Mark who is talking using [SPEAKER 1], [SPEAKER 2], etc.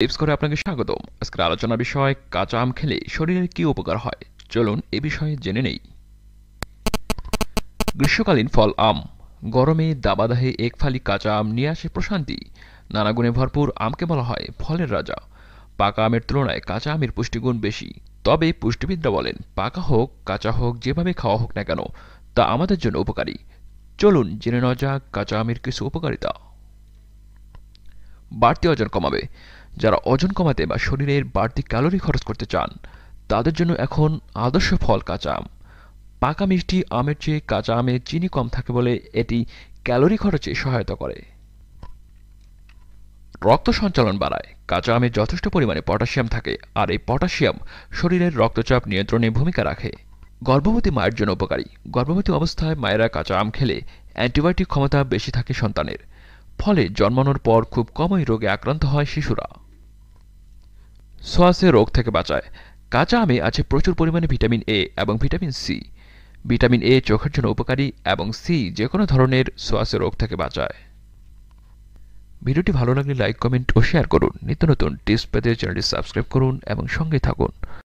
[SPEAKER 1] Tips করে আপনাকে স্বাগতম। আজকের আলোচনার বিষয় কাঁচা আম খেলে শরীরের কি উপকার হয়। চলুন এ বিষয়ে জেনে নেই। গ্রীষ্মকালীন ফল আম। গরমে দাবাদাহে এক ফালি কাঁচা আম নিয়ে আসে প্রশান্তি। নানা গুণে ভরপুর আমকে বলা হয় ফলের রাজা। পাকা আমের তুলনায় কাঁচা আমের পুষ্টিগুণ বেশি। তবে পুষ্টিবিদরা বলেন পাকা হোক কাঁচা হোক যেভাবে খাওয়া হোক না কেন তা আমাদের জন্য উপকারী। চলুন জেনে নেওয়া যাক কাঁচা আমের কিছু উপকারিতা। বাড়তি ওজন কমাবে। যারা ওজন কমাতে বা শরীরের বাড়তি ক্যালোরি খরচ করতে চান তাদের জন্য এখন আদর্শ ফল কাঁচা আম। পাকা মিষ্টি আমের চেয়ে কাঁচা আমে চিনি কম থাকে বলে এটি ক্যালোরি খরচে সহায়তা করে। রক্ত সঞ্চালন বাড়ায়। কাঁচা আমে যথেষ্ট পরিমাণে পটাশিয়াম থাকে আর এই পটাশিয়াম শরীরের রক্তচাপ নিয়ন্ত্রণে ভূমিকা রাখে। গর্ভবতী মায়ের জন্য উপকারী। গর্ভবতী অবস্থায় মায়েরা কাঁচা আম খেলে অ্যান্টিবায়োটিক ক্ষমতা বেশি থাকে সন্তানের। ফলে জন্মানোর পর খুব কমই রোগে আক্রান্ত হয় শিশুরা। সোয়াসে রোগ থেকে বাঁচায়। কাঁচা আমে আছে প্রচুর পরিমাণে ভিটামিন এ এবং ভিটামিন সি। ভিটামিন এ চোখের জন্য উপকারী এবং সি যে কোনো ধরনের সোয়াসে রোগ থেকে বাঁচায়। ভিডিওটি ভালো লাগলে লাইক কমেন্ট ও শেয়ার করুন। নিত্য নতুন টিপস পেতে চ্যানেলটি সাবস্ক্রাইব করুন এবং সঙ্গে থাকুন।